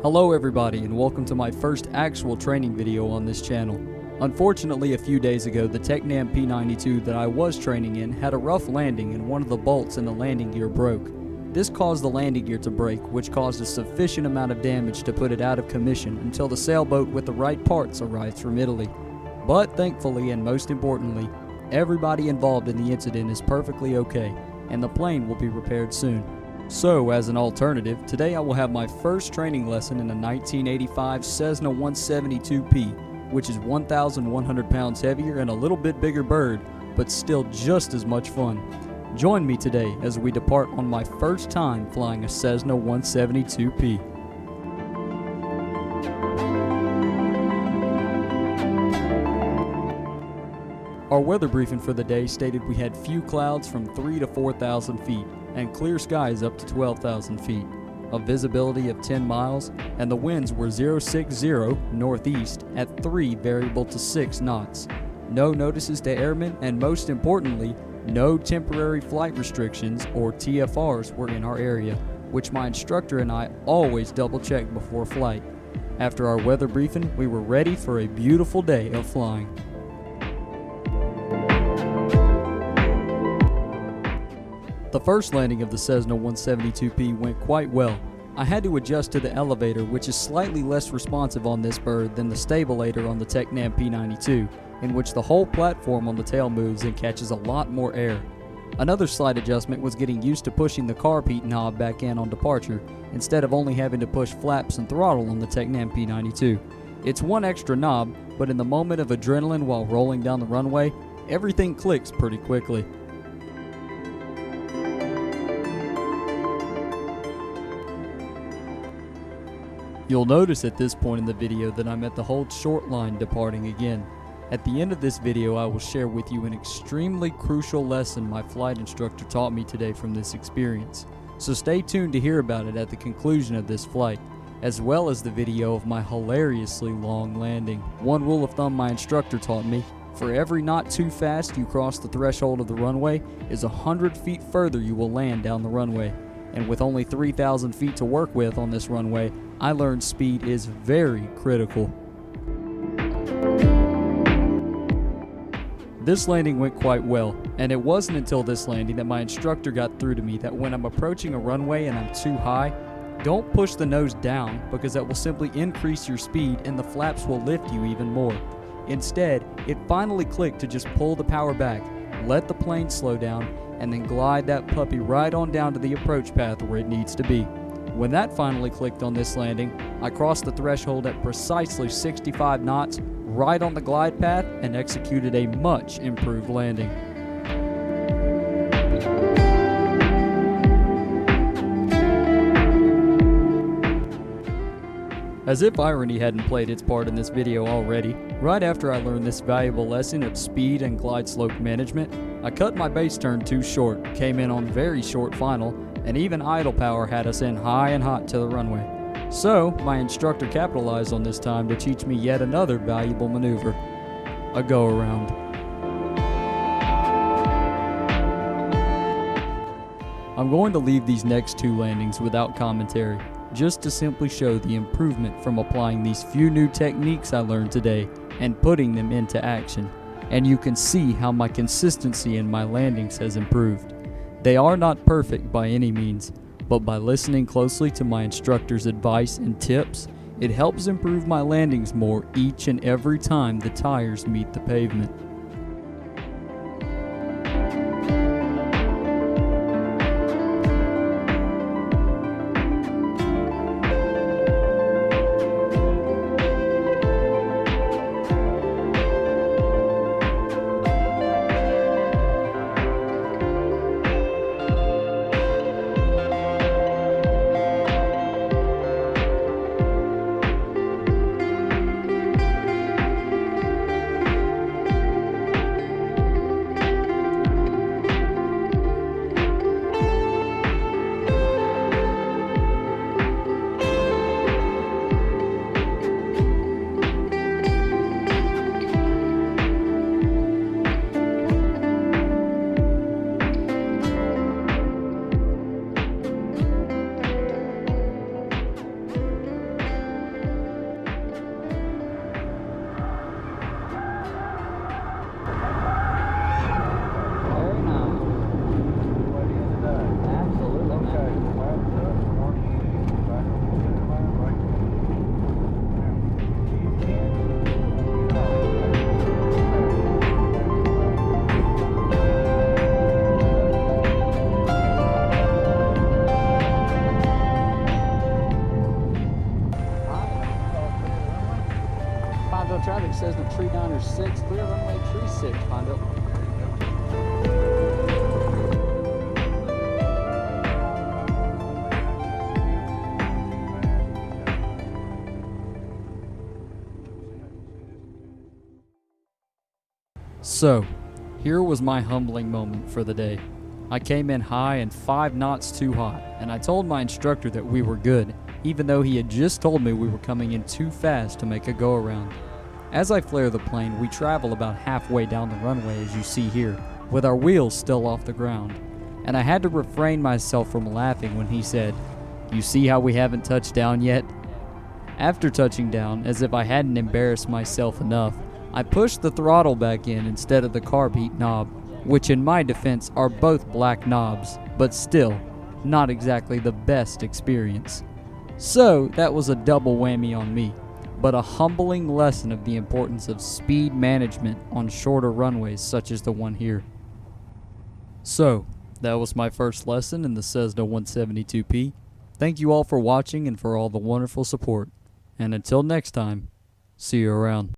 Hello everybody, and welcome to my first actual training video on this channel. Unfortunately, a few days ago, the Cessna P92 that I was training in had a rough landing and one of the bolts in the landing gear broke. This caused the landing gear to break, which caused a sufficient amount of damage to put it out of commission until the sailboat with the right parts arrives from Italy. But thankfully, and most importantly, everybody involved in the incident is perfectly okay, and the plane will be repaired soon. So, as an alternative, today I will have my first training lesson in a 1985 Cessna 172P, which is 1,100 pounds heavier and a little bit bigger bird, but still just as much fun. Join me today as we depart on my first time flying a Cessna 172P. Our weather briefing for the day stated we had few clouds from 3 to 4,000 feet and clear skies up to 12,000 feet, a visibility of 10 miles, and the winds were 060 northeast at 3 variable to 6 knots. No notices to airmen, and most importantly, no temporary flight restrictions or TFRs were in our area, which my instructor and I always double check before flight. After our weather briefing, we were ready for a beautiful day of flying. The first landing of the Cessna 172P went quite well. I had to adjust to the elevator, which is slightly less responsive on this bird than the stabilator on the Cessna P92, in which the whole platform on the tail moves and catches a lot more air. Another slight adjustment was getting used to pushing the carb heat knob back in on departure, instead of only having to push flaps and throttle on the Cessna P92. It's one extra knob, but in the moment of adrenaline while rolling down the runway, everything clicks pretty quickly. You'll notice at this point in the video that I'm at the hold short line departing again. At the end of this video, I will share with you an extremely crucial lesson my flight instructor taught me today from this experience. So stay tuned to hear about it at the conclusion of this flight, as well as the video of my hilariously long landing. One rule of thumb my instructor taught me: for every knot too fast you cross the threshold of the runway is 100 feet further you will land down the runway. And with only 3,000 feet to work with on this runway, I learned speed is very critical. This landing went quite well, and it wasn't until this landing that my instructor got through to me that when I'm approaching a runway and I'm too high, don't push the nose down, because that will simply increase your speed and the flaps will lift you even more. Instead, it finally clicked to just pull the power back, let the plane slow down, and then glide that puppy right on down to the approach path where it needs to be. When that finally clicked on this landing, I crossed the threshold at precisely 65 knots, right on the glide path, and executed a much improved landing. As if irony hadn't played its part in this video already, right after I learned this valuable lesson of speed and glide slope management, I cut my base turn too short, came in on very short final, and even idle power had us in high and hot to the runway. So, my instructor capitalized on this time to teach me yet another valuable maneuver: a go-around. I'm going to leave these next two landings without commentary, just to simply show the improvement from applying these few new techniques I learned today and putting them into action. And you can see how my consistency in my landings has improved. They are not perfect by any means, but by listening closely to my instructor's advice and tips, it helps improve my landings more each and every time the tires meet the pavement. So, here was my humbling moment for the day. I came in high and 5 knots too hot, and I told my instructor that we were good, even though he had just told me we were coming in too fast to make a go-around. As I flare the plane, we travel about halfway down the runway as you see here, with our wheels still off the ground, and I had to refrain myself from laughing when he said, "You see how we haven't touched down yet?" After touching down, as if I hadn't embarrassed myself enough, I pushed the throttle back in instead of the carb heat knob, which in my defense are both black knobs, but still, not exactly the best experience. So that was a double whammy on me, but a humbling lesson of the importance of speed management on shorter runways such as the one here. So, that was my first lesson in the Cessna 172P. Thank you all for watching and for all the wonderful support. And until next time, see you around.